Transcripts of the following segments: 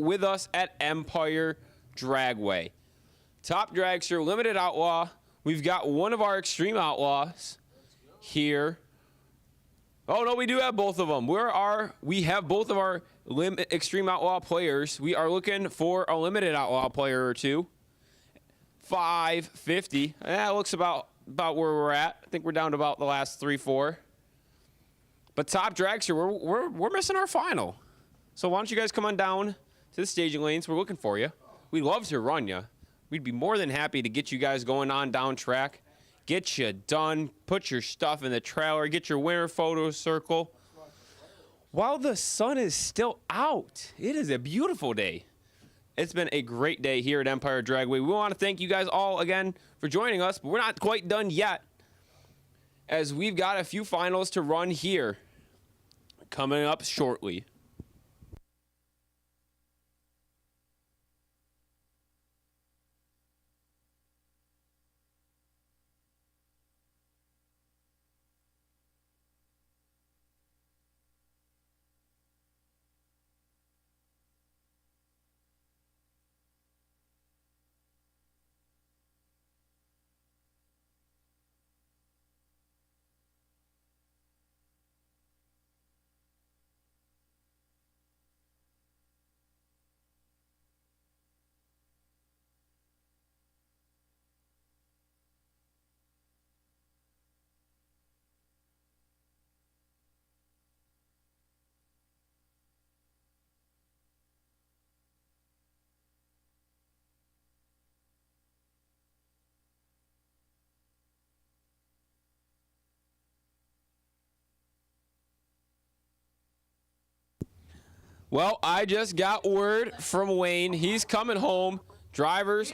with us at Empire Dragway. Top Dragster, Limited Outlaw. We've got one of our Extreme Outlaws here. Oh, no, we do have both of them. We have both of our Extreme Outlaw players. We are looking for a Limited Outlaw player or two. 550. That looks about where we're at. I think we're down to about the last 3-4. But Top Dragster, we're missing our final. So why don't you guys come on down to the staging lanes? We're looking for you. We'd love to run you. We'd be more than happy to get you guys going on down track. Get you done. Put your stuff in the trailer. Get your winter photo circle. While the sun is still out. It is a beautiful day. It's been a great day here at Empire Dragway. We want to thank you guys all again for joining us, but we're not quite done yet, as we've got a few finals to run here coming up shortly. Well, I just got word from Wayne. He's coming home. Drivers,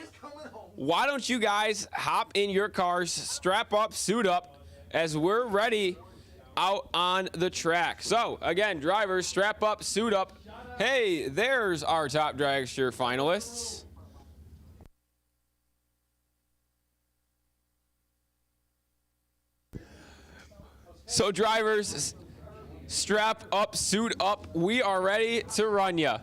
why don't you guys hop in your cars, strap up, suit up, as we're ready out on the track. So, again, drivers, strap up, suit up. Hey, there's our Top Dragster finalists. So, drivers, strap up, suit up. We are ready to run ya.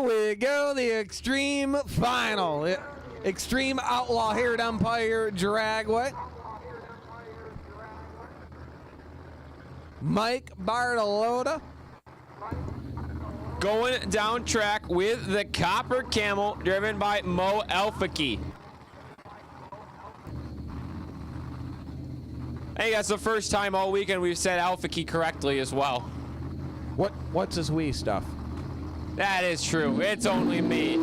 here we go, the Extreme Final. Extreme Outlaw here at Empire Dragway. Mike Bartolotta. Going down track with the Copper Camel, driven by Mo Elfaki. I think that's the first time all weekend we've said Elfaki correctly as well. What's this wee stuff? That is true. It's only me.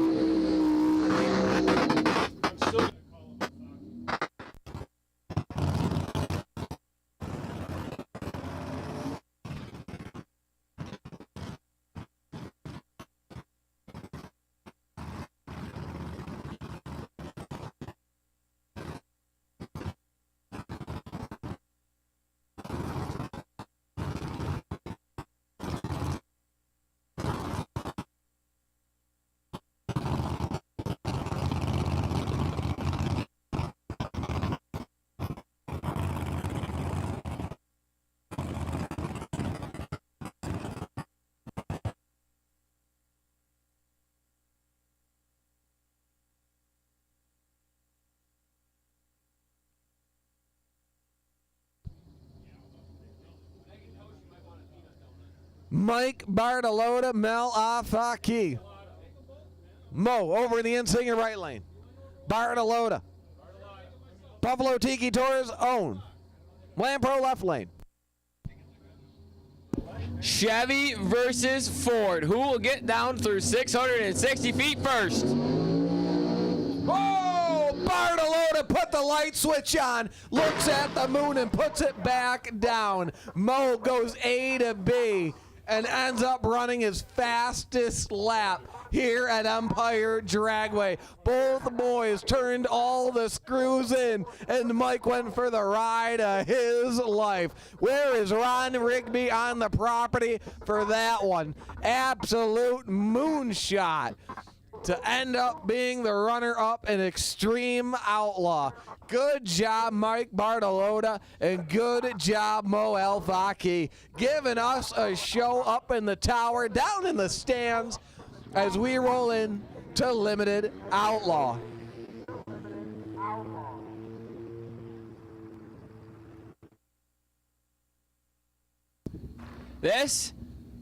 Mike Bartolotta, Mel Afaki. Mo over in the inside right lane. Bartolotta. Buffalo Tiki Tours own. Lampro left lane. Chevy versus Ford. Who will get down through 660 feet first? Oh, Bartolotta put the light switch on, looks at the moon and puts it back down. Mo goes A to B and ends up running his fastest lap here at Empire Dragway. Both boys turned all the screws in, and Mike went for the ride of his life. Where is Ron Rigby on the property for that one? Absolute moonshot to end up being the runner-up in Extreme Outlaw. Good job, Mike Bartolotta, and good job, Mo Elfaki, giving us a show up in the tower, down in the stands, as we roll in to Limited Outlaw. This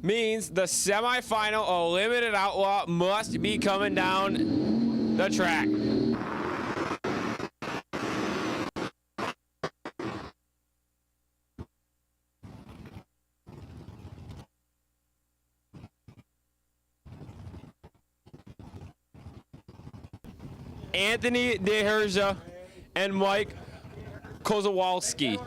means the semifinal of Limited Outlaw must be coming down the track. Anthony DeHerza and Mike Kozowalski.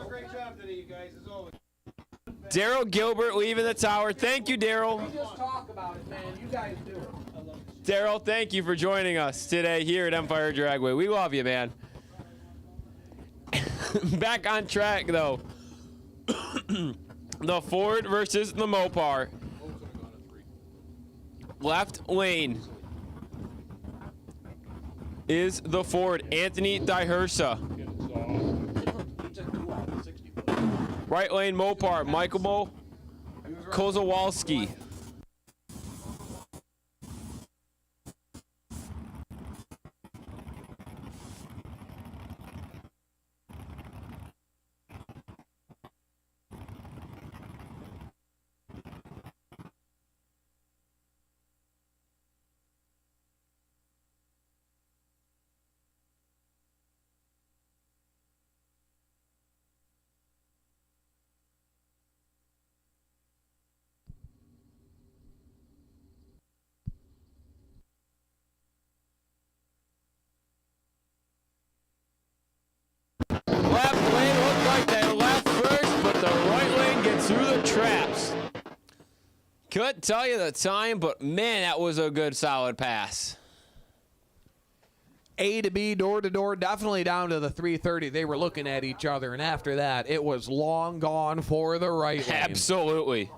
Daryl Gilbert leaving the tower. Thank you, Daryl. We just talk about it, man. You guys do it. Daryl, thank you for joining us today here at Empire Dragway. We love you, man. Back on track, though. The Ford versus the Mopar. Left lane is the Ford, Anthony DeHerza. Right lane Mopar, Michael Kozowalski. Left lane looked like they left first, but the right lane gets through the traps. Couldn't tell you the time, but man, that was a good solid pass. A to B, door to door, definitely down to the 330. They were looking at each other, and after that, it was long gone for the right lane. Absolutely.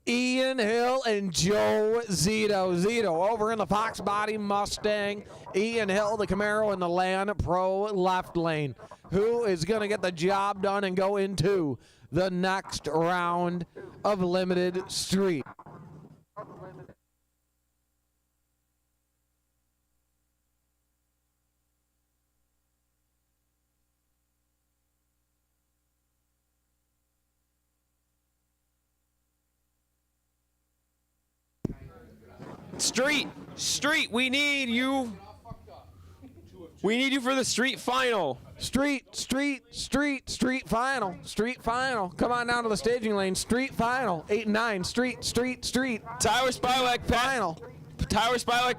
Ian Hill and Joe Zito. Zito over in the Fox Body Mustang. Ian Hill, the Camaro in the Land Pro left lane. Who is going to get the job done and go into the next round of Limited Street? Street, we need you. We need you for the street final. Street final. Street final. Come on down to the staging lane. Street final. 8 and 9. Street. Tyler Spilek, Final.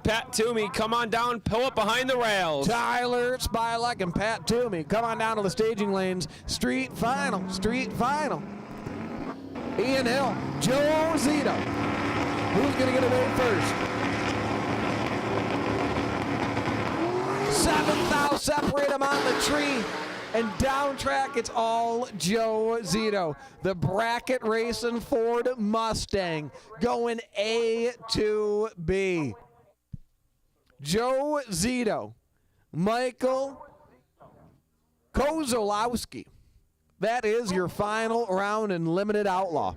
Pat Toomey, come on down, pull up behind the rails. Tyler Spilek and Pat Toomey. Come on down to the staging lanes. Street final. Ian Hill. Joe Zito. Who's going to get away first? 7th thou separate them on the tree. And down track, it's all Joe Zito. The bracket racing Ford Mustang going A to B. Joe Zito, Michael Kozolowski. That is your final round in Limited Outlaw.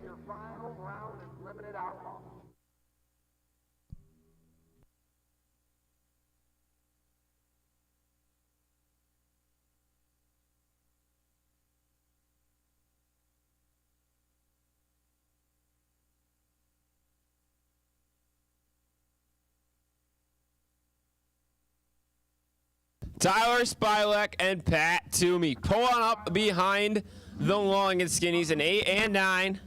Tyler Spilek and Pat Toomey pulling up behind the long and skinnies in 8 and 9.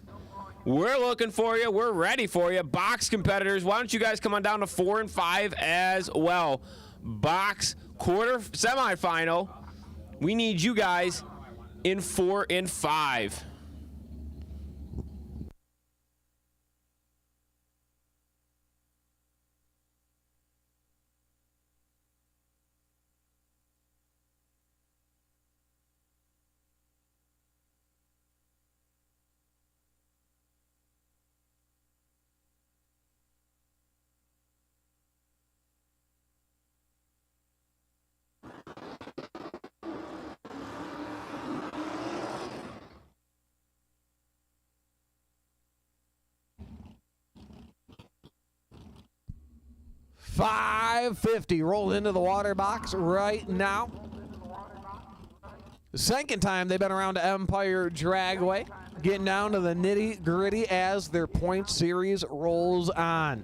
We're looking for you. We're ready for you. Box competitors, why don't you guys come on down to 4 and 5 as well? Box quarter semifinal. We need you guys in 4 and 5. $550 rolled into the water box right now. The second time they've been around to Empire Dragway, getting down to the nitty gritty as their point series rolls on.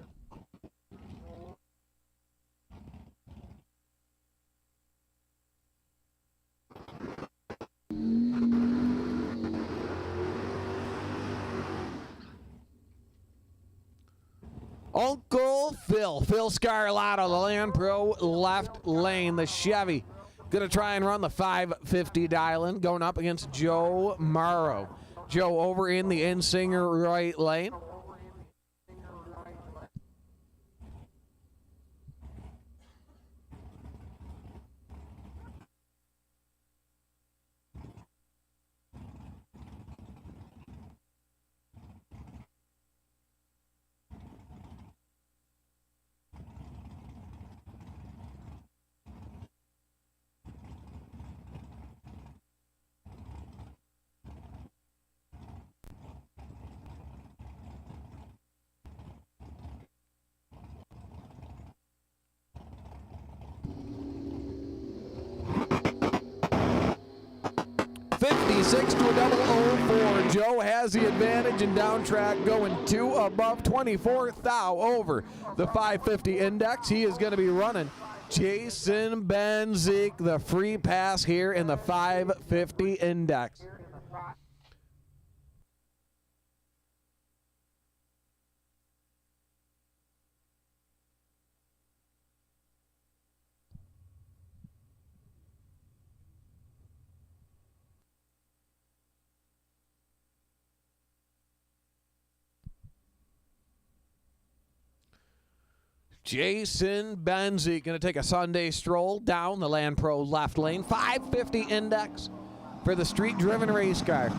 Uncle Phil Scarlato, the Land Pro left lane, the Chevy. Gonna try and run the 550 dial-in, going up against Joe Morrow. Joe over in the Insinger right lane. Six to a double 0-4. Joe has the advantage in down track, going 2 above 24 thou over the 550 index. He is going to be running Jason Benzik, the free pass here in the 550 index. Jason Benzik going to take a Sunday stroll down the Land Pro left lane. 550 index for the street-driven race car.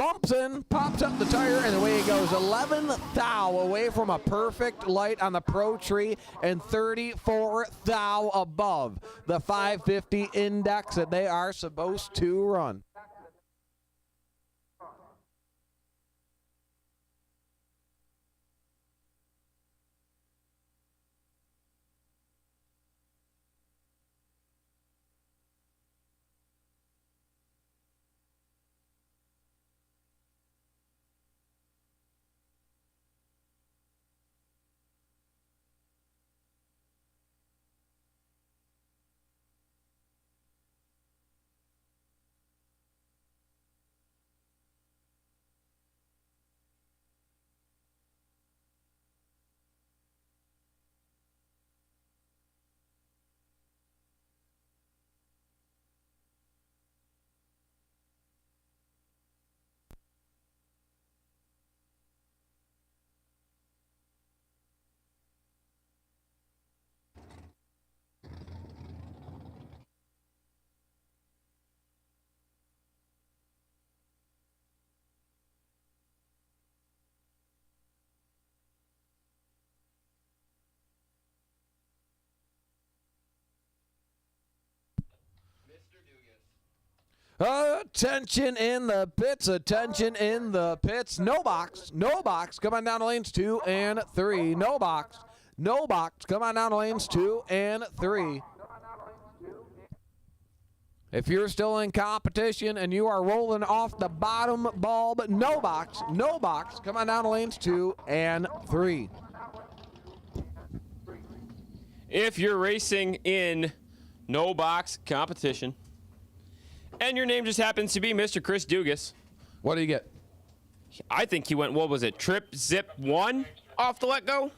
pumps in, pops up the tire, and away he goes. 11th thou away from a perfect light on the Pro Tree, and 34 thou above the 550 index that they are supposed to run. Attention in the pits, attention in the pits. No box, no box. Come on down to lanes 2 and 3. No box, no box. Come on down to lanes 2 and 3. If you're still in competition and you are rolling off the bottom bulb, no box, no box. Come on down to lanes 2 and 3. If you're racing in no box competition, and your name just happens to be Mr. Chris Dugas, What do you get? I think he went, what was it, trip, zip, 1 off the let-go?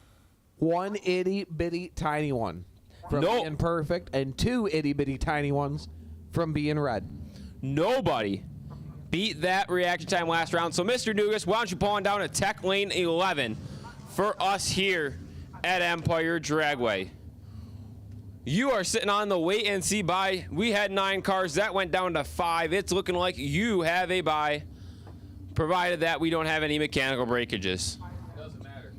1 itty bitty tiny one from being perfect, and 2 itty bitty tiny ones from being red. Nobody beat that reaction time last round. So, Mr. Dugas, why don't you pull on down to Tech Lane 11 for us here at Empire Dragway. You are sitting on the wait and see buy. We had 9 cars. That went down to 5. It's looking like you have a buy, provided that we don't have any mechanical breakages. Doesn't matter.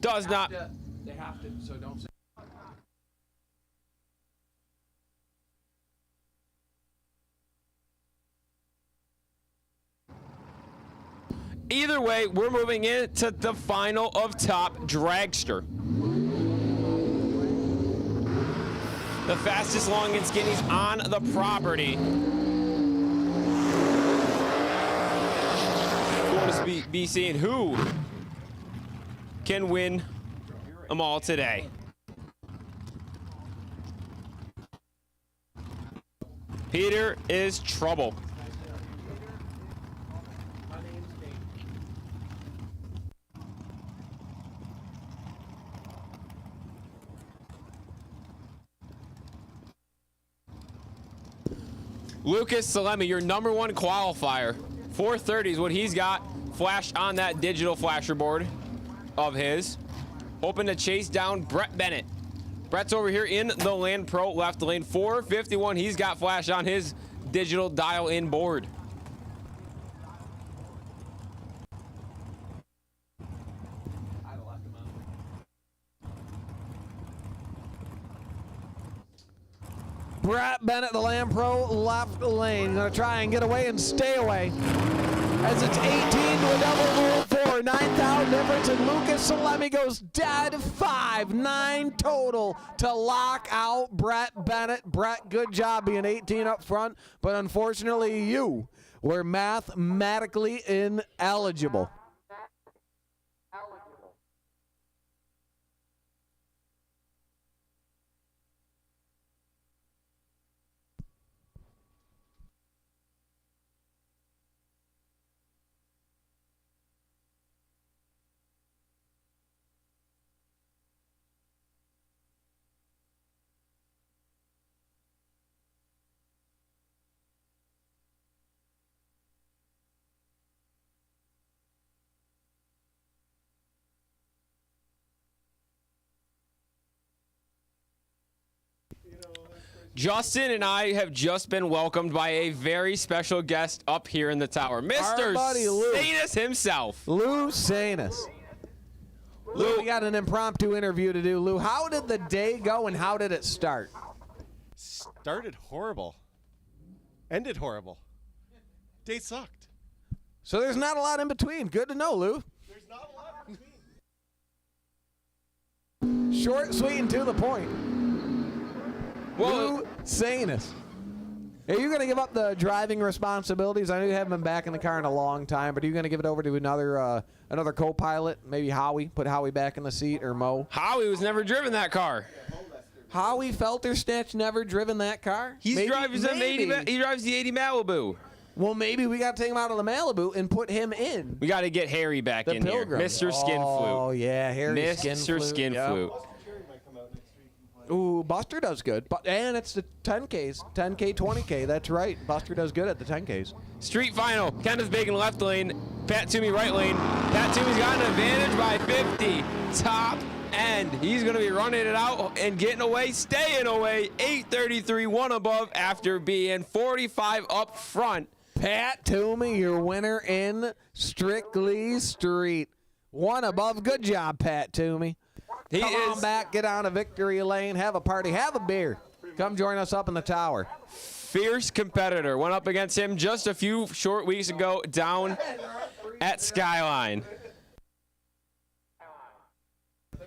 Does not. They have to, so don't say. Either way, we're moving into the final of Top Dragster. The fastest long and skinnies on the property. Going to be seeing who can win them all today. Peter is trouble. Lucas Salemi, your number 1 qualifier. 430 is what he's got flashed on that digital flasher board of his. Hoping to chase down Brett Bennett. Brett's over here in the Land Pro left lane. 451 he's got flashed on his digital dial-in board. Brett Bennett, the Land Pro, left lane. Gonna try and get away and stay away. As it's 18 to a double rule 4. 9,000 difference, and Lucas Salemi goes dead 5. 9 total to lock out Brett Bennett. Brett, good job being 18 up front, but unfortunately you were mathematically ineligible. Justin and I have just been welcomed by a very special guest up here in the tower, Mr. buddy Lou. Sanus himself. Lou Sanus. Lou, we got an impromptu interview to do. Lou, how did the day go and how did it start? Started horrible. Ended horrible. Day sucked. So there's not a lot in between. Good to know, Lou. There's not a lot in between. Short, sweet, and to the point. Well, Lou Sanus. Are you going to give up the driving responsibilities? I know you haven't been back in the car in a long time, but are you going to give it over to another co-pilot? Maybe Howie? Put Howie back in the seat, or Mo? Howie was never driven that car. Howie Felterstitch never driven that car? He drives the 80 Malibu. Well, maybe we got to take him out of the Malibu and put him in. We got to get Harry back The in Pilgrim. here. Mr. Skin Oh, Flute. yeah, Harry Mr. Skin Yep. Flute. Ooh, Buster does good. And it's the 10Ks. 10K, 20K. That's right. Buster does good at the 10Ks. Street final. Kenneth Bacon left lane. Pat Toomey right lane. Pat Toomey's got an advantage by 50. Top end. He's going to be running it out and getting away, staying away. 8:33, one above after being 45 up front. Pat Toomey, your winner in Strictly Street. One above. Good job, Pat Toomey. He Come on is back, get on to Victory Lane, have a party, have a beer. Come join us up in the tower. fierce competitor. Went up against him just a few short weeks ago down at Skyline.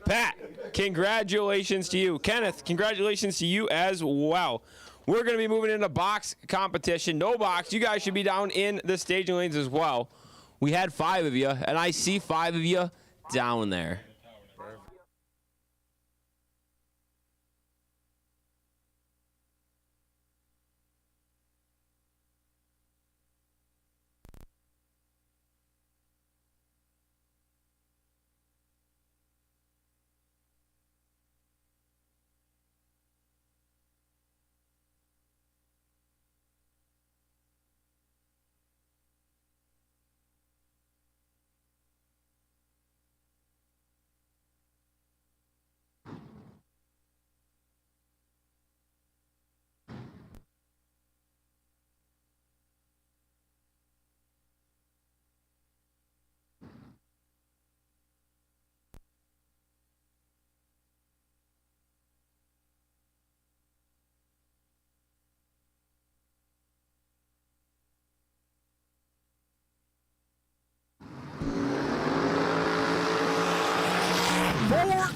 Pat, congratulations to you. Kenneth, congratulations to you as well. We're going to be moving into box competition. No box. You guys should be down in the staging lanes as well. We had 5 of you, and I see 5 of you down there.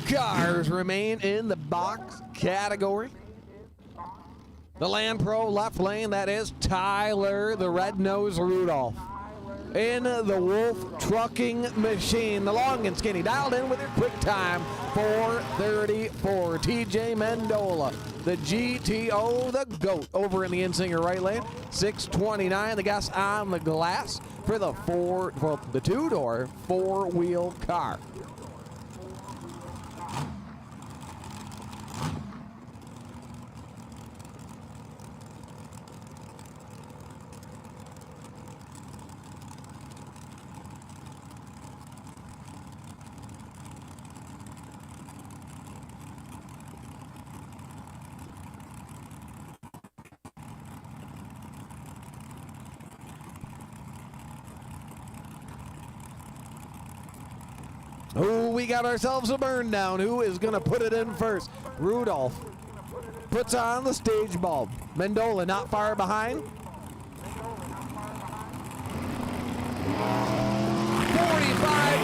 Cars remain in the box category. The Land Pro left lane, that is Tyler the Red-Nosed Rudolph. In the Wolf Trucking Machine, the long and skinny, dialed in with your quick time, 4:34. TJ Mendola, the GTO, the GOAT, over in the Insinger right lane, 6:29. The gas on the glass for the two-door four-wheel car. Oh, we got ourselves a burn down. Who is going to put it in first? Rudolph puts on the stage bulb. Mendola not far behind. 45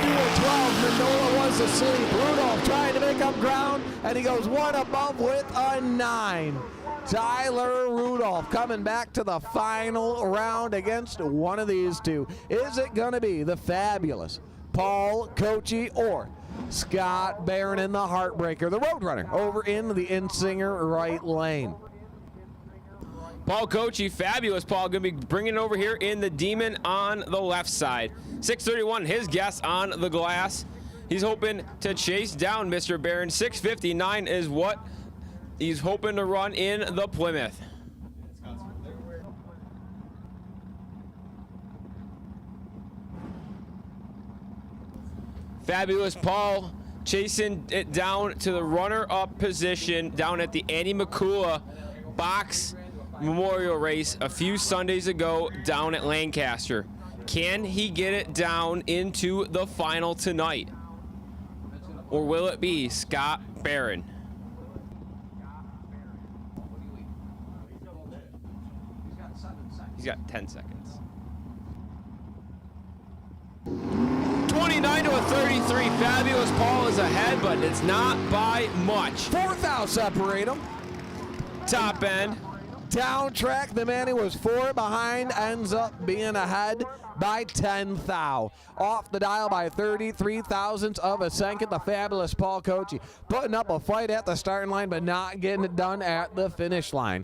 to a 12. Mendola was asleep. Rudolph trying to make up ground, and he goes one above with a 9. Tyler Rudolph coming back to the final round against one of these two. Is it going to be the fabulous Paul Coachy or Scott Barron in the Heartbreaker, the Roadrunner, over in the Insinger right lane? Paul Coachy, fabulous Paul, going to be bringing it over here in the Demon on the left side. 6:31, his guess on the glass. He's hoping to chase down Mr. Barron. 6:59 is what he's hoping to run in the Plymouth. Fabulous Paul chasing it down to the runner-up position down at the Annie McCula box memorial race a few Sundays ago down at Lancaster. Can he get it down into the final tonight? Or will it be Scott Barron? He's got 10 seconds. 29 to a 33. Fabulous Paul is ahead, but it's not by much. Fourth out separate them. Top end. Down track, the man who was 4 behind ends up being ahead by 10 thou. Off the dial by 33 thousandths of a second. The fabulous Paul Kochi putting up a fight at the starting line, but not getting it done at the finish line.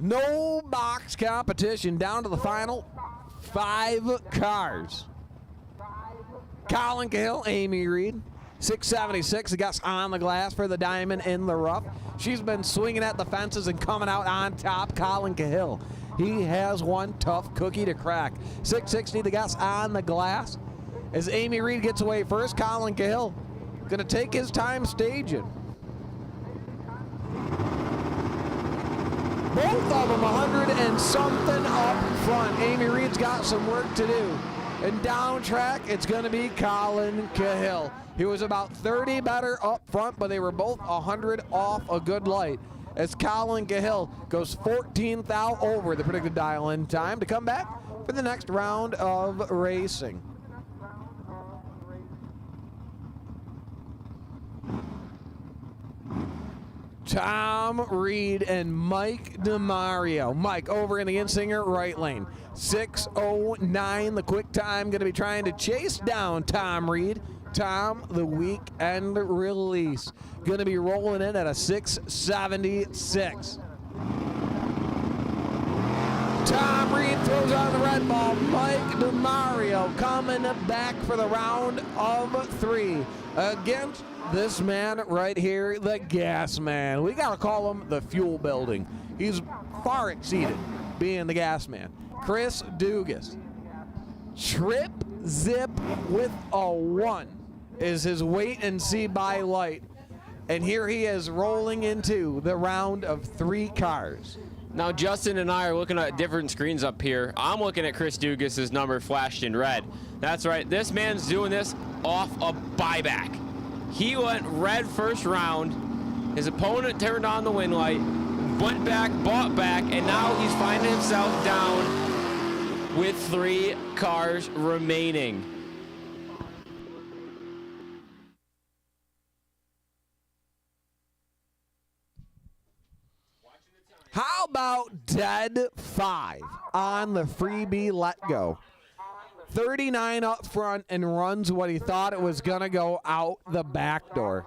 No box competition, down to the final 5 cars. Colin Cahill, Amy Reed, 676, gets on the glass for the diamond in the rough. She's been swinging at the fences and coming out on top. Colin Cahill, he has one tough cookie to crack. 660, the guess on the glass. As Amy Reed gets away first, Colin Cahill gonna take his time staging. Both of them 100 and something up front. Amy Reed's got some work to do. And down track, it's going to be Colin Cahill. He was about 30 better up front, but they were both 100 off a good light. As Colin Cahill goes 14 thou over the predicted dial-in time to come back for the next round of racing. Tom Reed and Mike DeMario. Mike over in the Insinger right lane. 6:09 the quick time. Going to be trying to chase down Tom Reed. Tom, the weekend release. Going to be rolling in at a 6:76. Tom Reed throws on the red ball. Mike DeMario coming back for the round of 3 against this man right here, the gas man. We got to call him the fuel building. He's far exceeded being the gas man. Chris Dugas. Trip zip with a 1 is his wait and see by light. And here he is rolling into the round of 3 cars. Now, Justin and I are looking at different screens up here. I'm looking at Chris Dugas' number flashed in red. That's right. This man's doing this off a buyback. He went red first round. His opponent turned on the wind light, went back, bought back, and now he's finding himself down with 3 cars remaining. How about dead 5 on the freebie let go? 39 up front and runs what he thought it was going to go out the back door.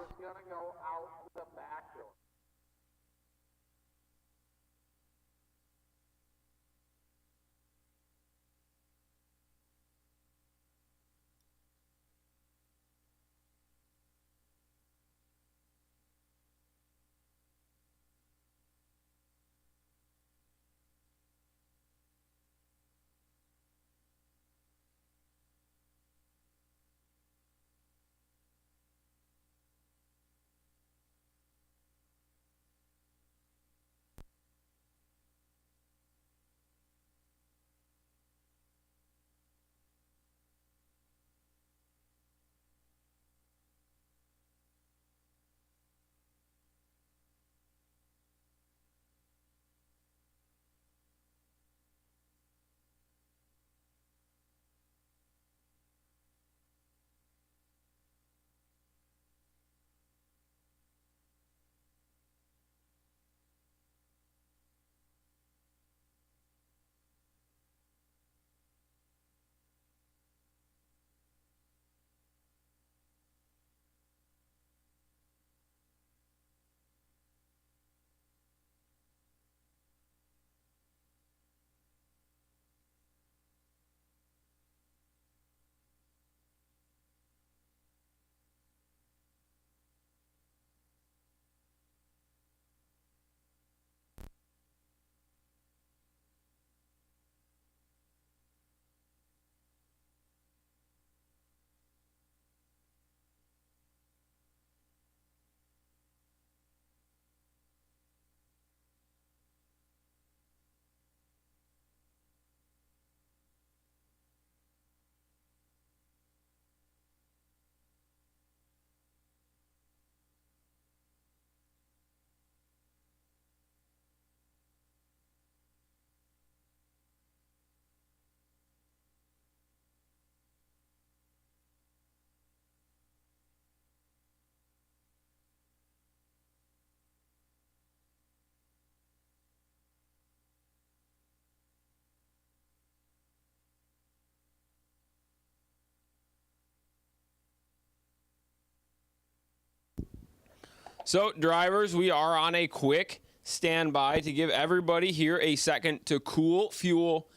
So, drivers, we are on a quick standby to give everybody here a second to cool fuel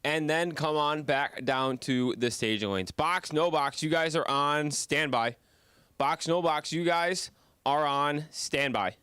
and then come on back down to the staging lanes. Box, no box, you guys are on standby. Box, no box, you guys are on standby.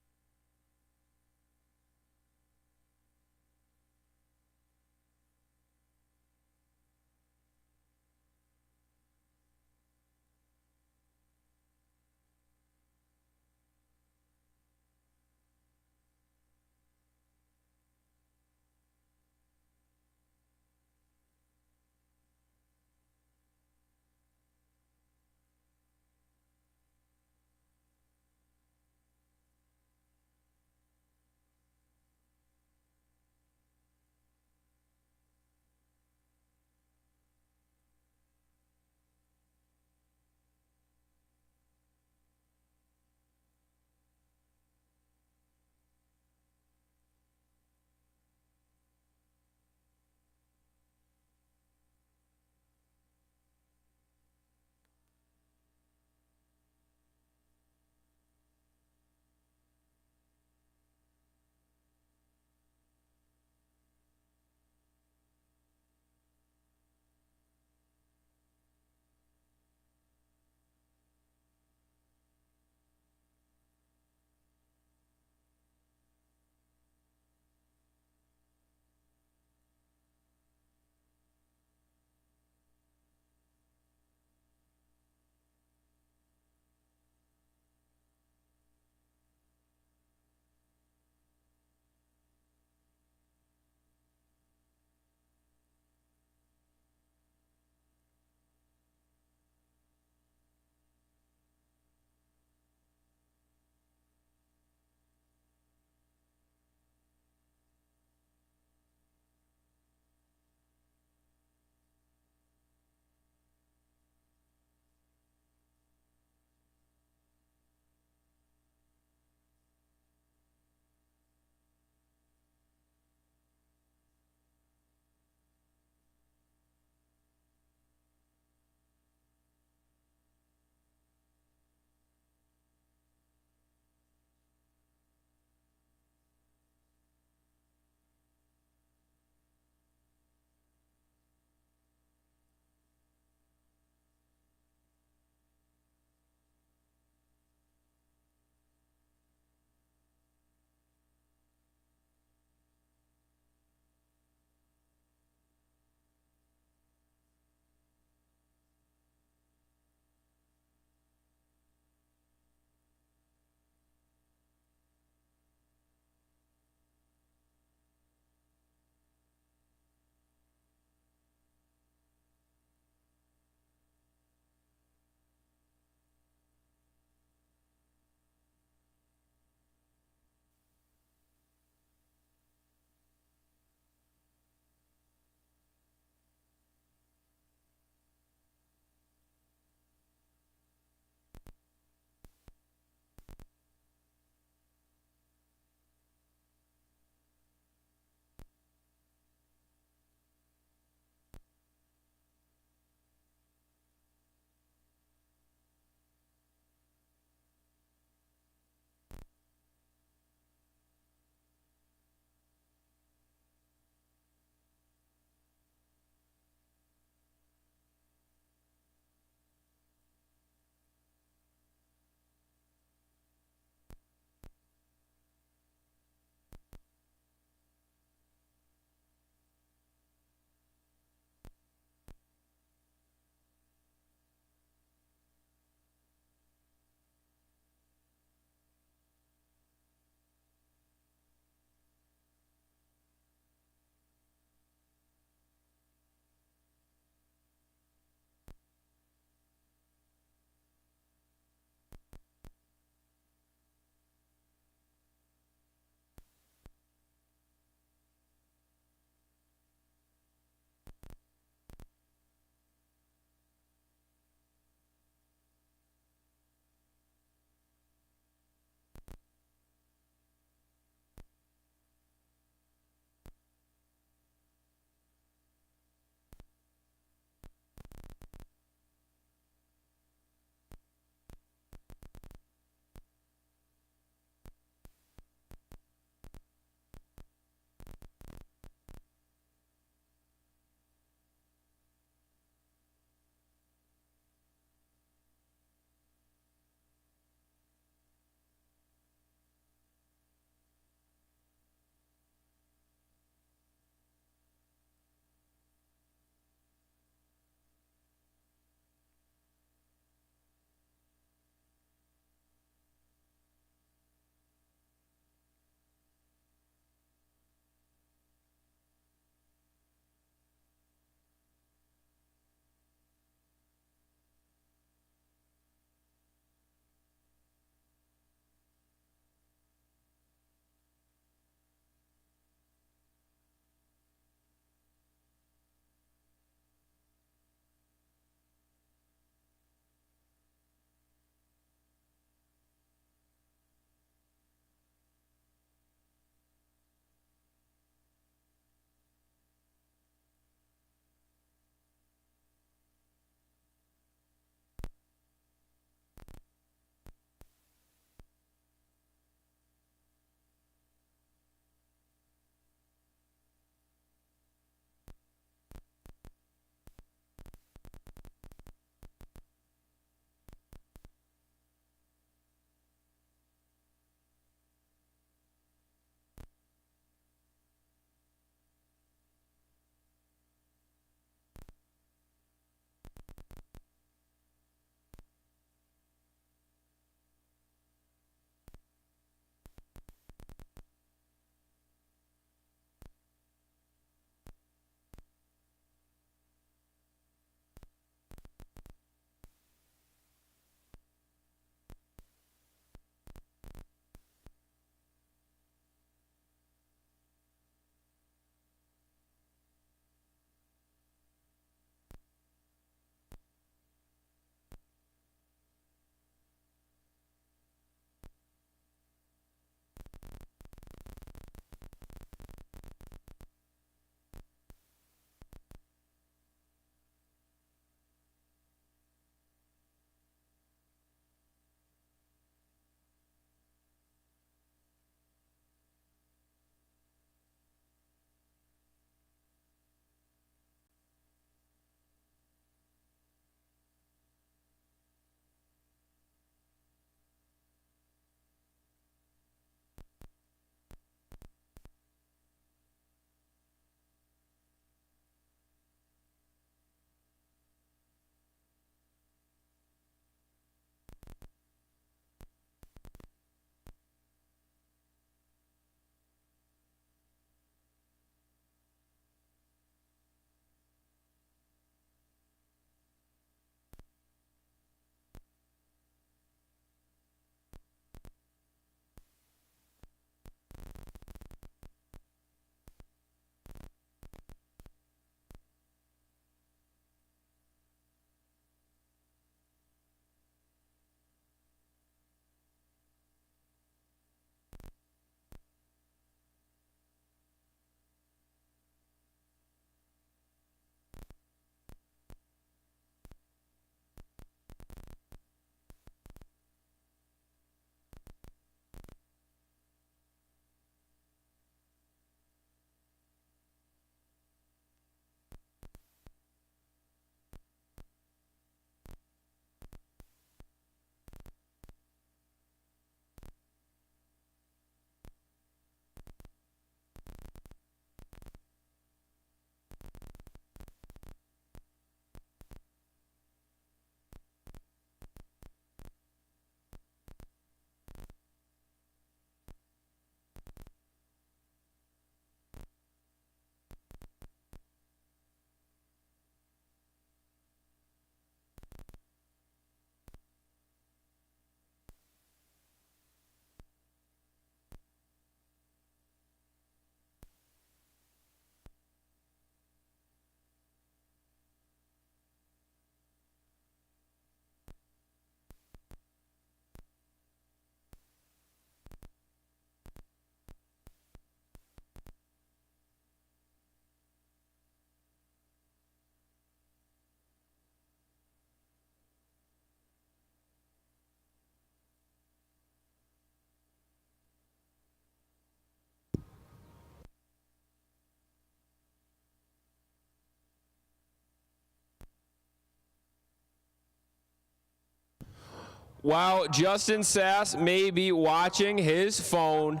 While Justin Sass may be watching his phone,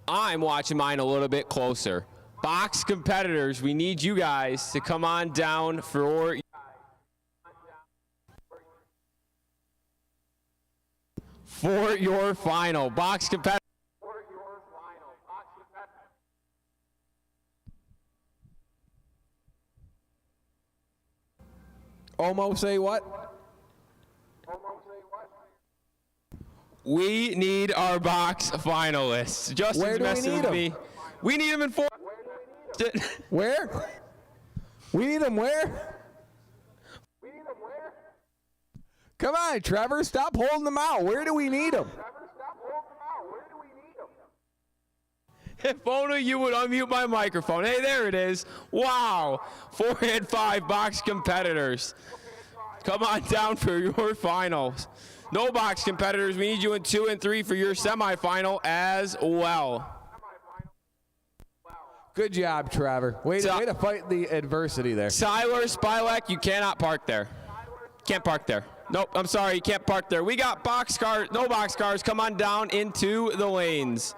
I'm watching mine a little bit closer. Box competitors, we need you guys to come on down for your final. Box competitors. Almost say what? We need our box finalists. Justin's Where do we messing need with them? me. We need them in 4. Where? We need them where? Come on, Trevor, stop holding them out. Where do we need them? If only you would unmute my microphone. Hey, there it is. Wow. 4 and 5 box competitors. Come on down for your finals. No box competitors. We need you in 2 and 3 for your semifinal as well. Good job, Trevor. Way to fight the adversity there. Tyler Spilak, you cannot park there. Can't park there. Nope, I'm sorry, you can't park there. We got box cars, no box cars. Come on down into the lanes.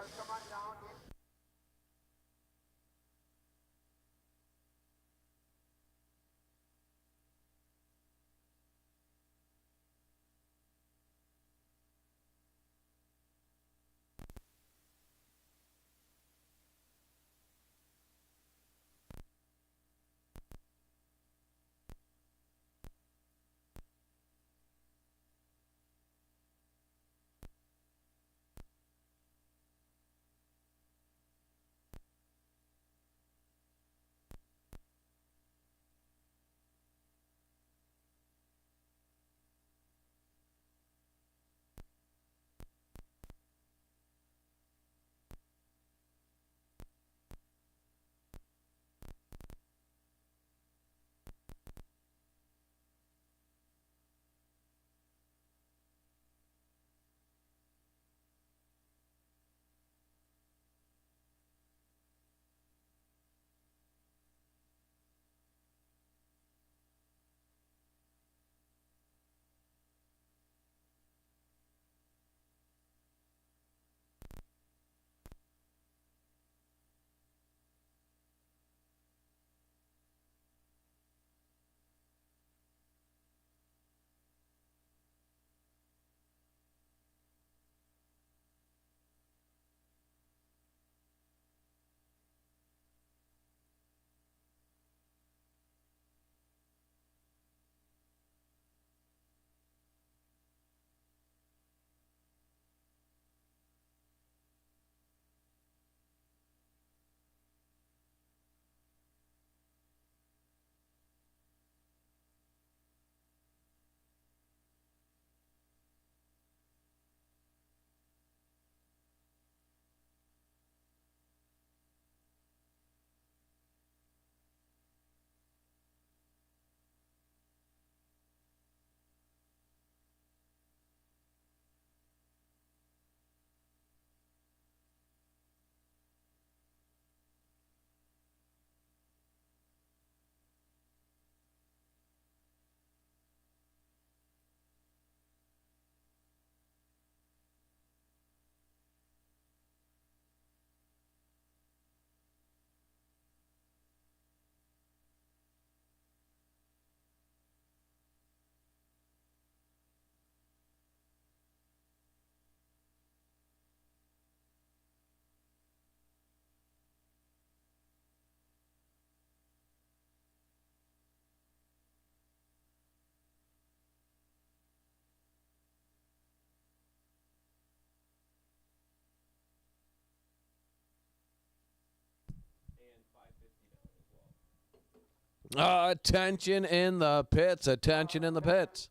Attention in the pits. Attention in the pits.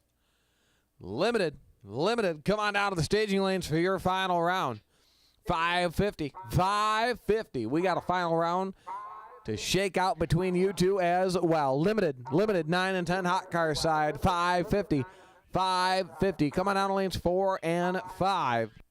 Limited. Come on down to the staging lanes for your final round. 550. 550. We got a final round to shake out between you two as well. Limited. 9 and 10 hot car side. 550. 550. Come on down to lanes 4 and 5.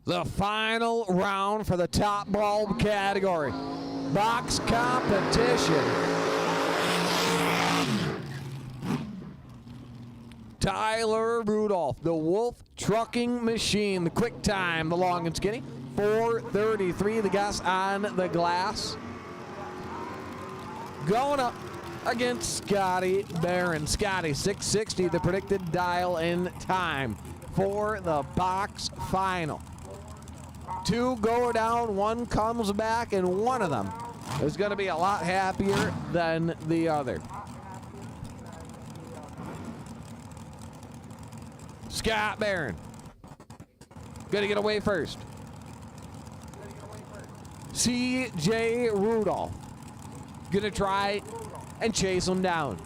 The final round for the top bulb category. Box competition. Tyler Rudolph, the Wolf Trucking Machine, the quick time, the long and skinny. 4:33, the gas on the glass. Going up against Scotty Barron. Scotty, 6:60, the predicted dial in time for the box final. 2 go down, 1 comes back, and one of them is going to be a lot happier than the other. Scott Barron gonna get away first. C.J. Rudolph gonna try and chase him down.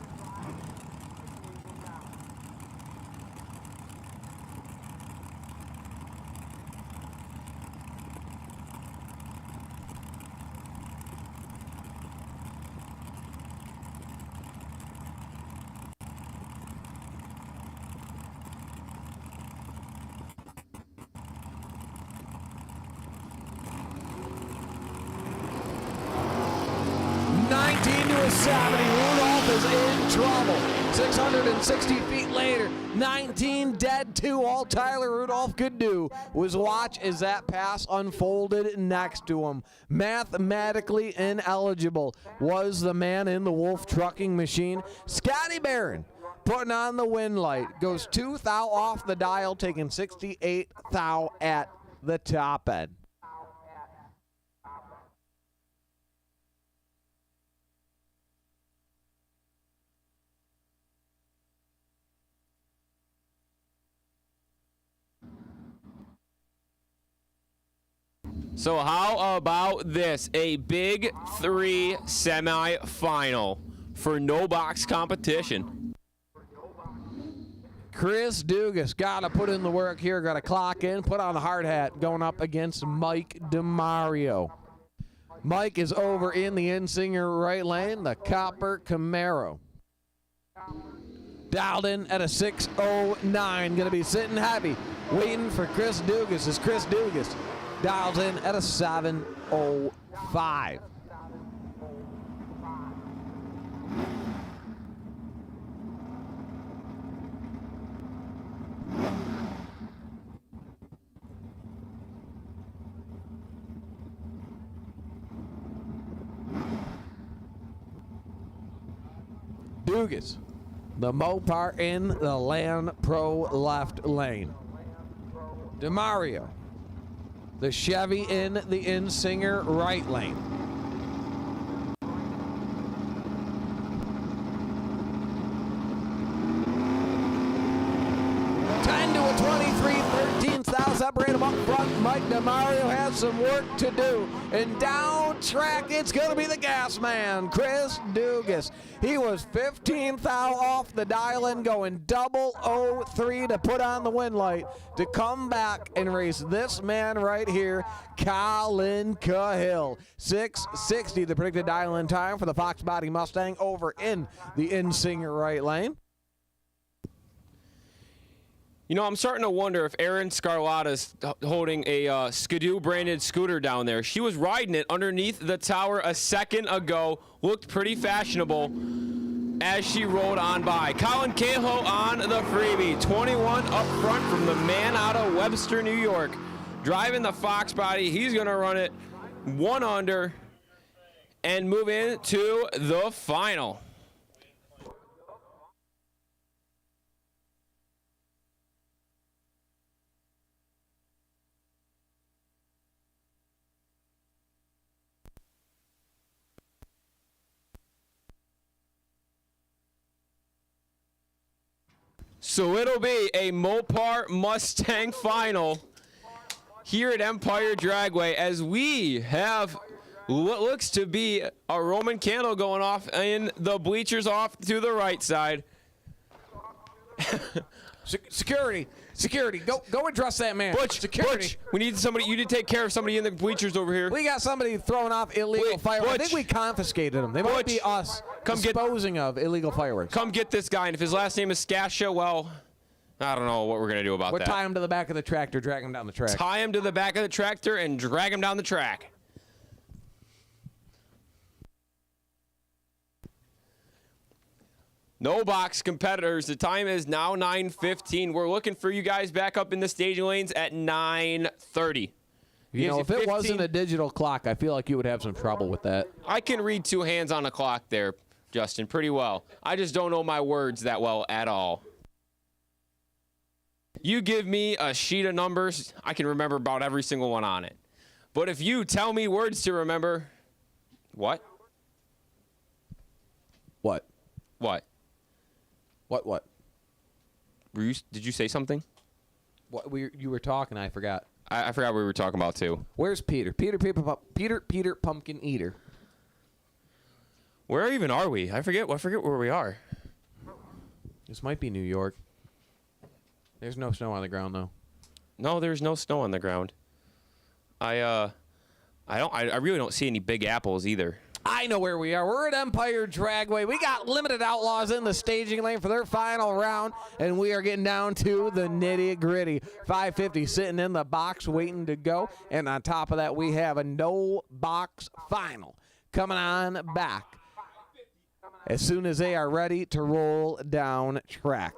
Rudolph is in trouble. 660 feet later, 19 dead. 2. All Tyler Rudolph could do was watch as that pass unfolded next to him. Mathematically ineligible was the man in the Wolf Trucking Machine. Scotty Barron putting on the wind light. Goes 2 thou off the dial, taking 68 thou at the top end. So how about this? A big 3 semifinal for no box competition. Chris Dugas got to put in the work here, got to clock in, put on the hard hat, going up against Mike DeMario. Mike is over in the Insinger right lane, the Copper Camaro. Dialed in at a 6:09, going to be sitting heavy, waiting for Chris Dugas as Chris Dugas dials in at a 7:05. Dugas, the Mopar in the Land Pro left lane. DeMario, the Chevy in the Insinger right lane. To a 23, 13 thou separate him up front. Mike DeMario has some work to do. And down track, it's going to be the gas man, Chris Dugas. He was 15 thou off the dial-in, going 003 to put on the wind light to come back and race this man right here, Colin Cahill. 6:60, the predicted dial-in time for the Fox Body Mustang over in the Insinger right lane. You know, I'm starting to wonder if Erin Scarlatta's holding a Skidoo branded scooter down there. She was riding it underneath the tower a second ago. Looked pretty fashionable as she rolled on by. Colin Cahill on the freebie. 21 up front from the man out of Webster, New York. Driving the Fox Body. He's going to run it 1 under and move into the final. So it'll be a Mopar Mustang final here at Empire Dragway as we have what looks to be a Roman candle going off in the bleachers off to the right side. Security, go address that man. Butch, we need somebody. You need to take care of somebody in the bleachers over here. We got somebody throwing off illegal fireworks. I think we confiscated them. They might be us disposing of illegal fireworks. Come get this guy, and if his last name is Scascia, well, I don't know what we're going to do about We'll that. tie him to the back of the tractor, drag him down the track. Tie him to the back of the tractor and drag him down the track. No box competitors. The time is now 9:15. We're looking for you guys back up in the staging lanes at 9:30. You know, if it 15 wasn't a digital clock, I feel like you would have some trouble with that. I can read two hands on a clock there, Justin, pretty well. I just don't know my words that well at all. You give me a sheet of numbers, I can remember about every single one on it. But if you tell me words to remember, what? What? What? What? Did you say something? What? You were talking, I forgot. I forgot what we were talking about too. Where's Peter? Peter, Pumpkin Eater. Where even are we? I forget where we are. This might be New York. There's no snow on the ground, though. No, there's no snow on the ground. I really don't see any big apples either. I know where we are. We're at Empire Dragway. We got limited Outlaws in the staging lane for their final round, and we are getting down to the nitty-gritty. 550 sitting in the box waiting to go, and on top of that, we have a no-box final coming on back as soon as they are ready to roll down track.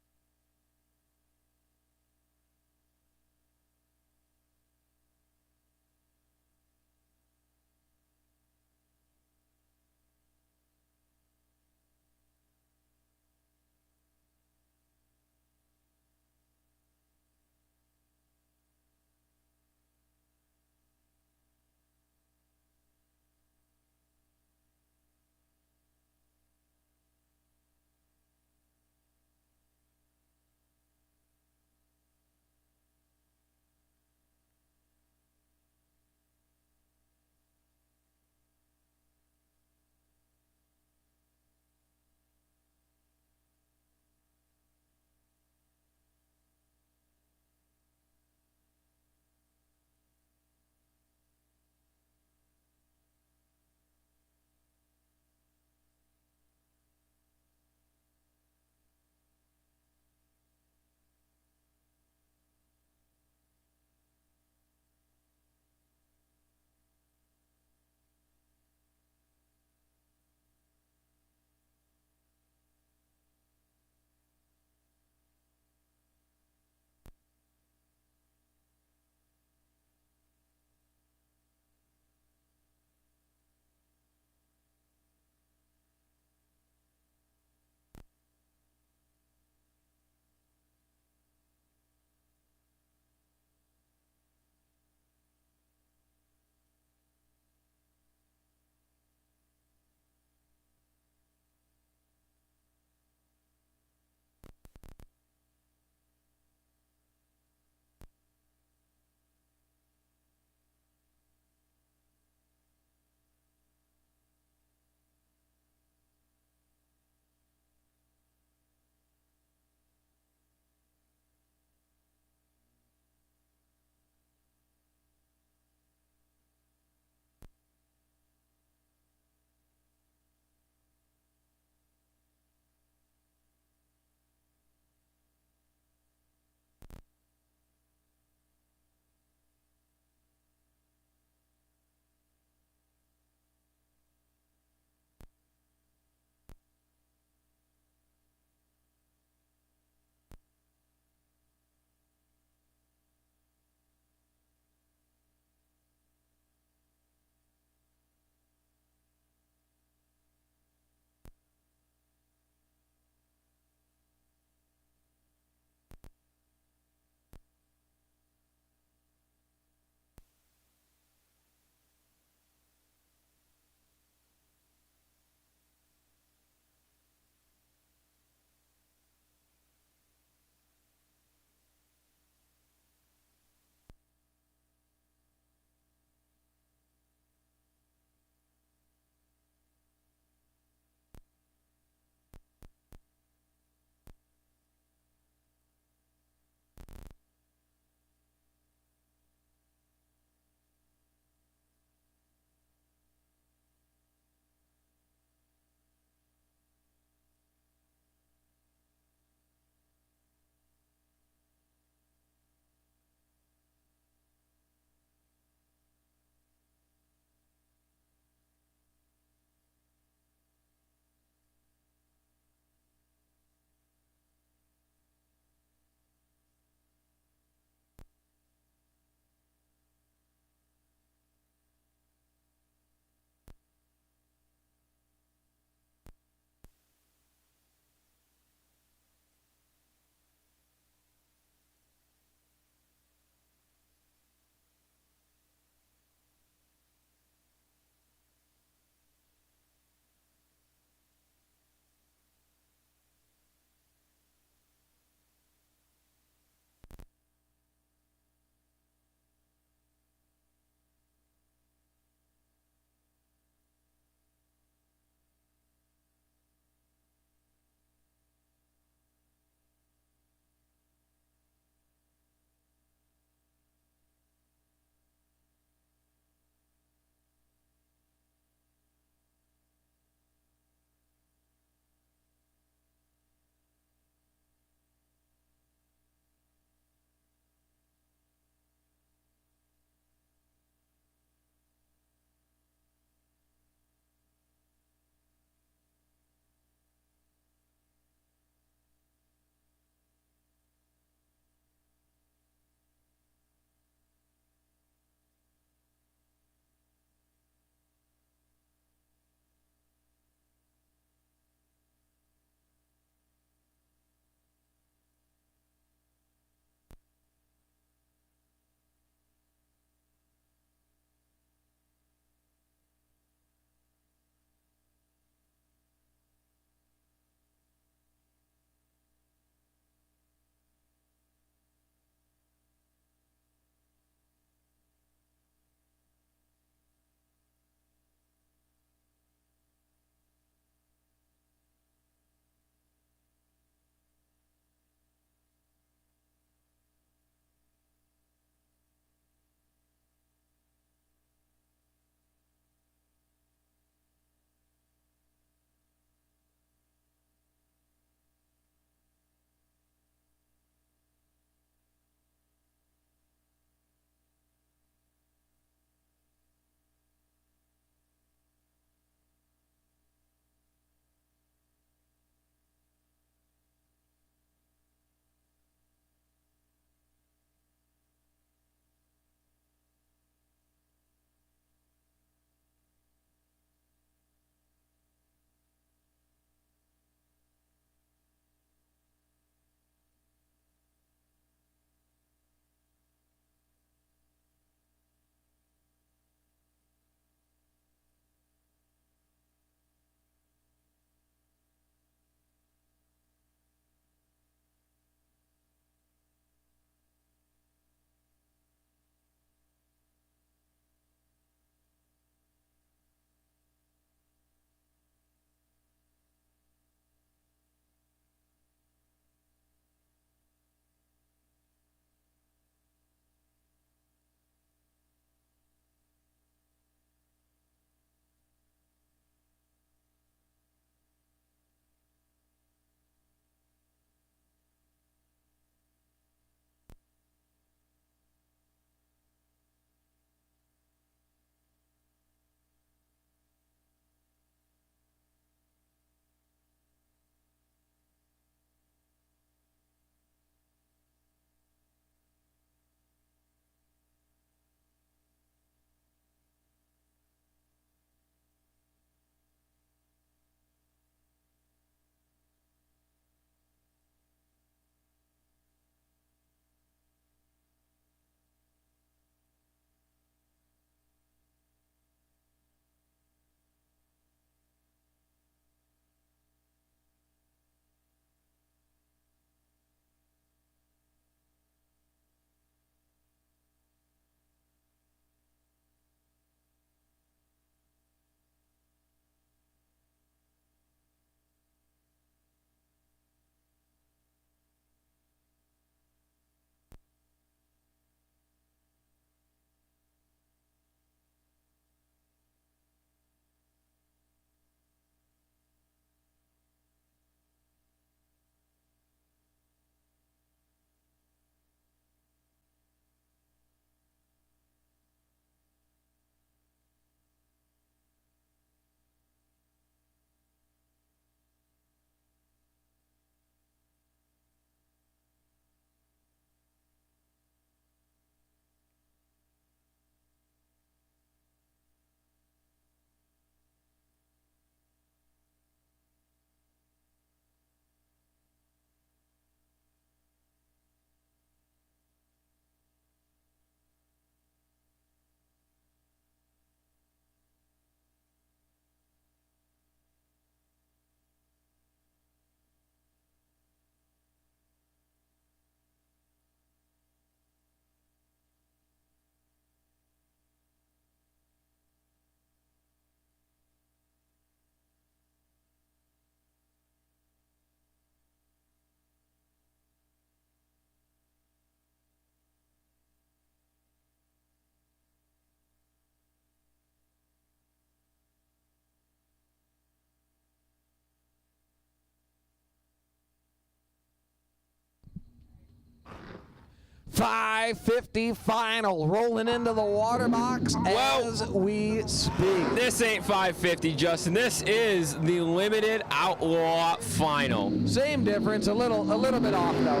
550 final rolling into the water box as we speak. This ain't 550, Justin. This is the limited outlaw final. Same difference, a little bit off though.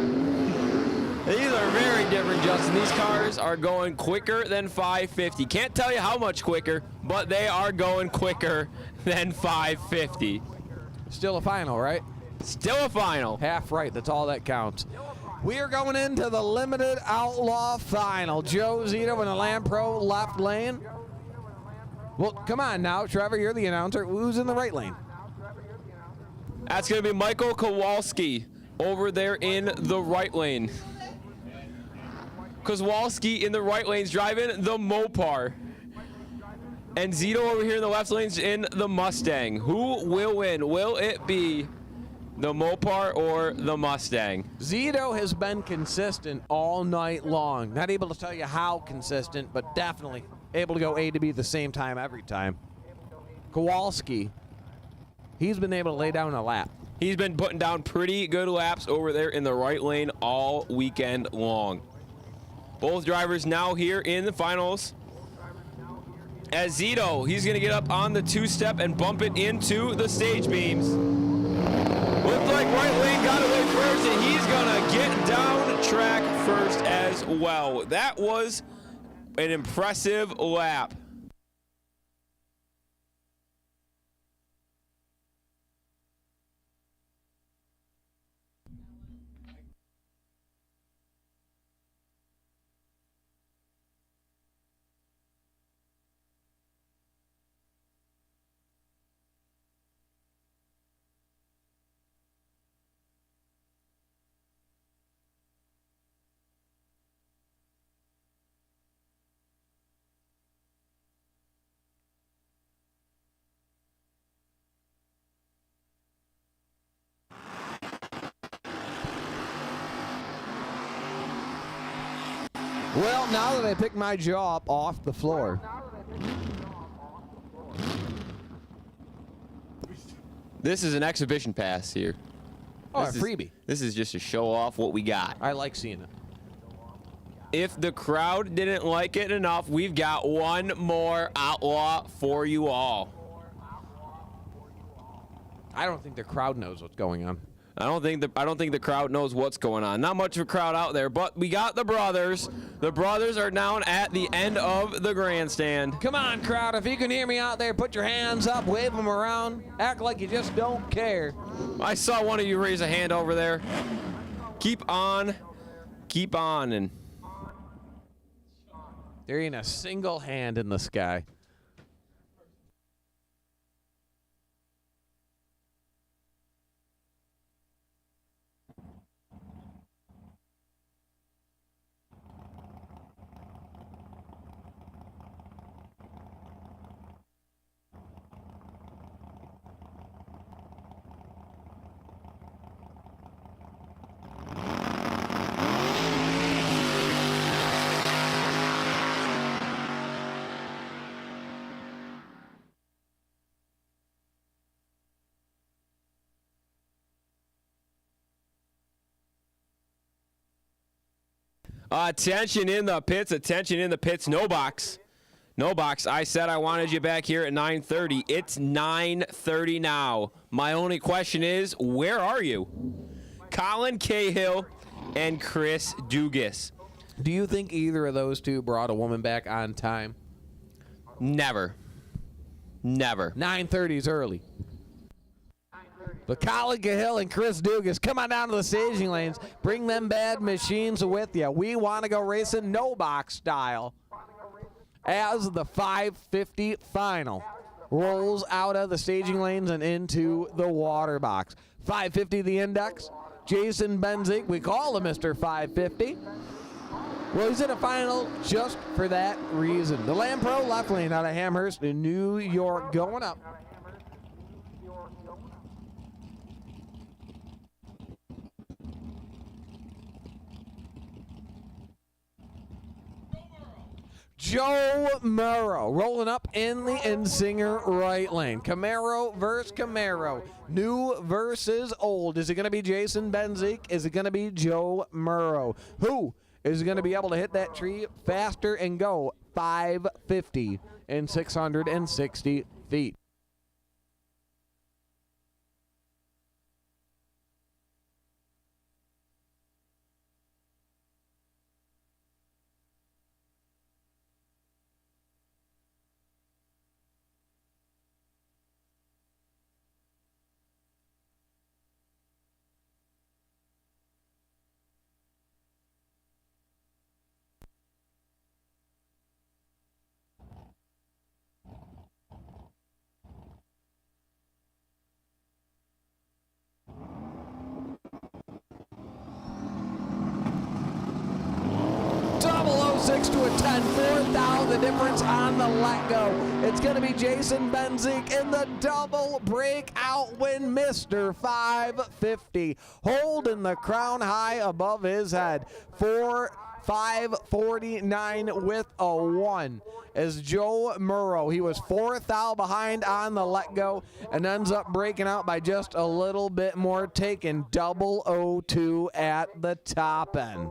These are very different, Justin. These cars are going quicker than 550. Can't tell you how much quicker, but they are going quicker than 550. Still a final, right? Still a final. Half right, that's all that counts. We are going into the limited outlaw final. Joe Zito in the Land Pro left lane. Well, come on now, Trevor, you're the announcer. Who's in the right lane? That's going to be Michael Kowalski over there in the right lane. Kowalski in the right lane's driving the Mopar. And Zito over here in the left lane's in the Mustang. Who will win? Will it be the Mopar or the Mustang? Zito has been consistent all night long. Not able to tell you how consistent, but definitely able to go A to B at the same time every time. Kowalski, he's been able to lay down a lap. He's been putting down pretty good laps over there in the right lane all weekend long. Both drivers now here in the finals. As Zito, he's going to get up on the two-step and bump it into the stage beams. Looks like right lane got away first, and he's going to get down track first as well. That was an impressive lap. Well, now that I picked my jaw up off the floor. This is an exhibition pass here. Oh, This a is- freebie. This is just to show off what we got. I like seeing it. If the crowd didn't like it enough, we've got one more outlaw for you all. I don't think the crowd knows what's going on. I don't think the crowd knows what's going on. Not much of a crowd out there, but we got the brothers. The brothers are down at the end of the grandstand. Come on, crowd. If you can hear me out there, put your hands up, wave them around, act like you just don't care. I saw one of you raise a hand over there. Keep on, and There ain't a single hand in the sky. Attention in the pits, attention in the pits. No box. No box. I said I wanted you back here at 9:30. It's 9:30 now. My only question is, where are you? Colin Cahill and Chris Dugas. Do you think either of those two brought a woman back on time? Never. Never. 9:30 is early. But Colin Cahill and Chris Dugas, come on down to the staging lanes. Bring them bad machines with you. We want to go racing no box style. As the 550 final rolls out of the staging lanes and into the water box. 550 the index. Jason Benzik, we call him Mr. 550. Well, he's in a final just for that reason. The Land Pro left lane out of Amherst in New York going up. Joe Murrow rolling up in the Insinger right lane. Camaro versus Camaro. New versus old. Is it going to be Jason Benzik? Is it going to be Joe Murrow? Who is going to be able to hit that tree faster and go 550 in 660 feet. Six to a 10, fourth down, the difference on the let go. It's going to be Jason Benzik in the double breakout win, Mr. 550, holding the crown high above his head. 549 with a 1 as Joe Murrow, he was fourth out behind on the let go and ends up breaking out by just a little bit more, taking 002 at the top end.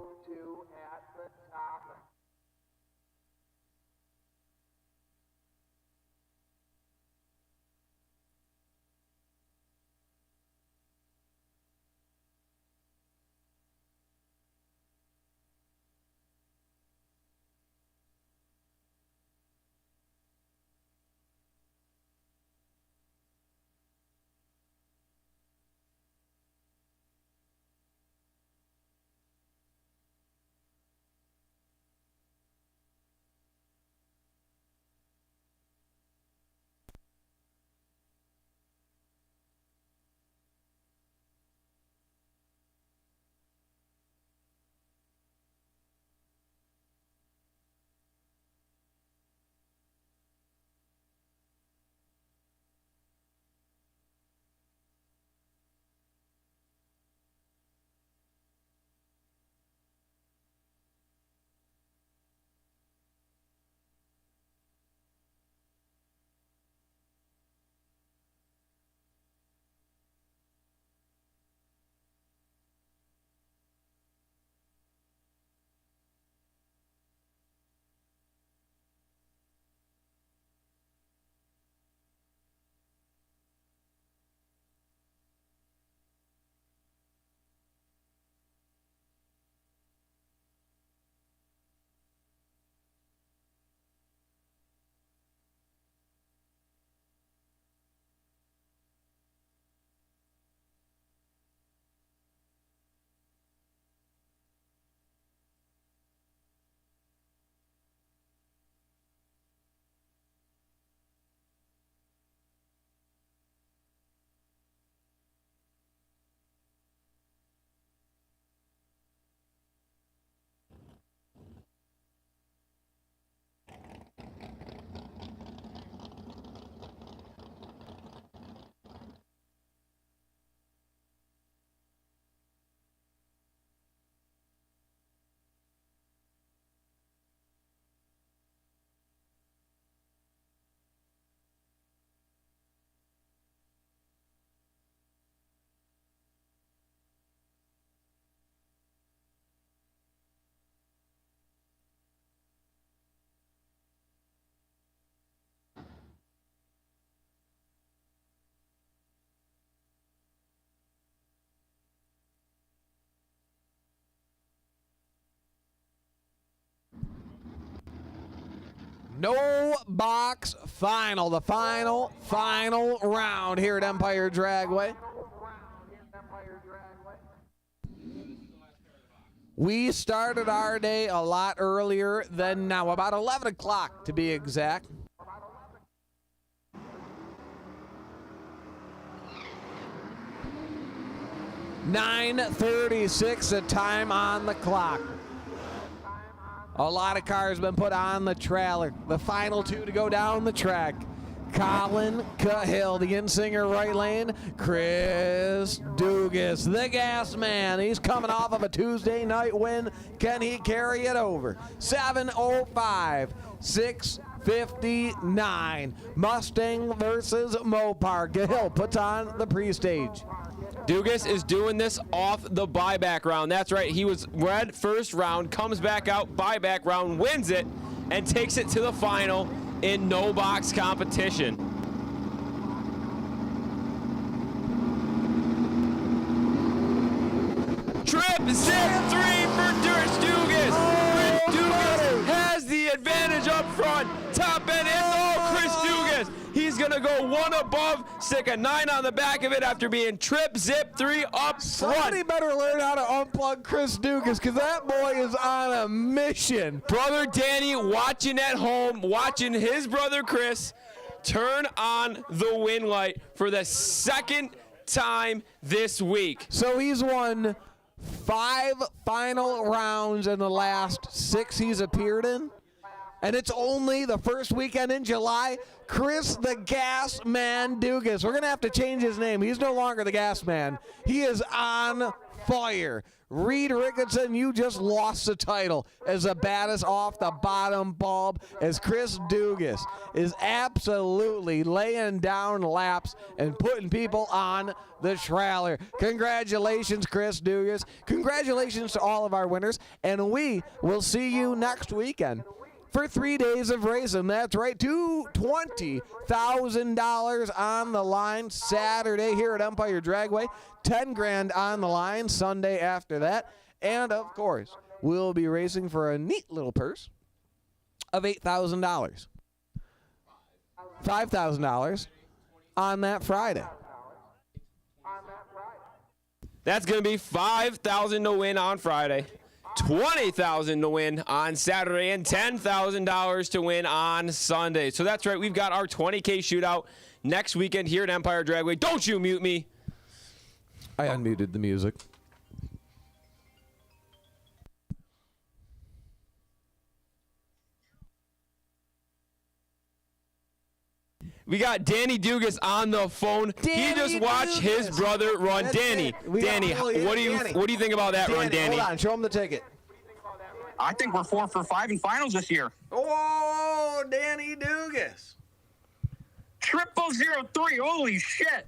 No box final, the final round here at Empire Dragway. We started our day a lot earlier than now, about 11 o'clock to be exact. .9:36 the time on the clock. A lot of cars been put on the trailer. The final two to go down the track. Colin Cahill, the Insinger right lane. Chris Dugas, the gas man. He's coming off of a Tuesday night win. Can he carry it over? 7:05, 6:59. Mustang versus Mopar. Cahill puts on the pre-stage. Dugas is doing this off the buyback round. That's right. He was red first round, comes back out, buyback round, wins it, and takes it to the final in no box competition. Trip zip 3 for Chris Dugas. Chris Dugas has the advantage up front. Top end in. Oh, Chris Dugas. He's going to go one above, stick a 9 on the back of it after being trip zip 3 up Somebody front. better learn how to unplug Chris Dugas because that boy is on a mission. Brother Danny watching at home, watching his brother Chris turn on the win light for the second time this week. So he's won 5 final rounds in the last 6 he's appeared in. And it's only the first weekend in July. Chris the Gas Man Dugas. We're going to have to change his name. He's no longer the Gas Man. He is on fire. Reed Ricketson, you just lost the title as the baddest off the bottom bulb, as Chris Dugas is absolutely laying down laps and putting people on the trailer. Congratulations, Chris Dugas. Congratulations to all of our winners, and we will see you next weekend for 3 days of racing. That's right, $20,000 on the line Saturday here at Empire Dragway. 10 grand on the line Sunday after that. And, of course, we'll be racing for a neat little purse of $8,000. $5,000 on that Friday. That's going to be $5,000 to win on Friday, $20,000 to win on Saturday, and $10,000 to win on Sunday. So that's right, we've got our 20K shootout next weekend here at Empire Dragway. Don't you mute me. I unmuted the music. We got Danny Dugas on the phone. He just watched his brother run. That's Danny, it. We got Danny, Danny. what do you think about that run, Danny? Hold on, show him the ticket. I think we're 4 for 5 in finals this year. Oh, Danny Dugas. 0003, holy shit.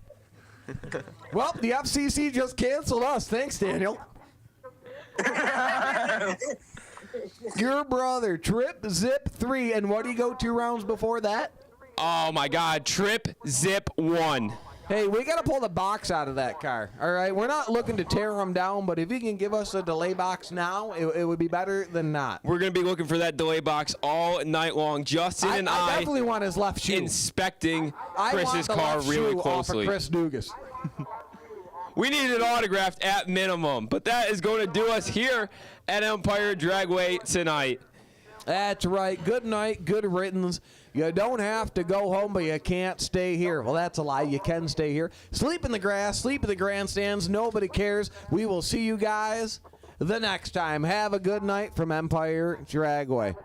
Well, the FCC just canceled us. Thanks, Daniel. Your brother, Trip Zip 3, and what do you go 2 rounds before that? Oh, my God, Trip Zip 1. Hey, we got to pull the box out of that car, all right? We're not looking to tear them down, but if you can give us a delay box now, it would be better than not. We're going to be looking for that delay box all night long. Justin and I I definitely want his left shoe. inspecting I want Chris's the car left really shoe closely. Off of Chris Dugas. We need it autographed at minimum, but that is going to do us here at Empire Dragway tonight. That's right. Good night, good riddance. You don't have to go home, but you can't stay here. Well, that's a lie. You can stay here. Sleep in the grass, sleep in the grandstands. Nobody cares. We will see you guys the next time. Have a good night from Empire Dragway.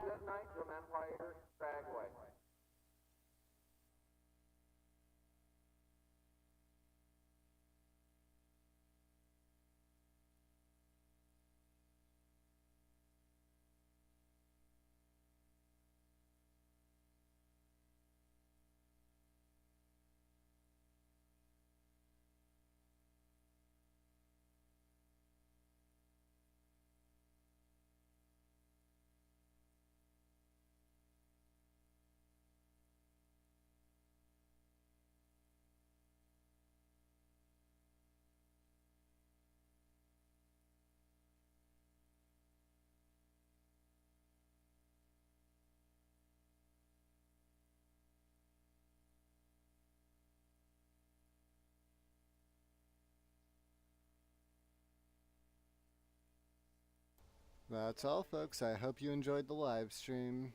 That's all, folks. I hope you enjoyed the live stream.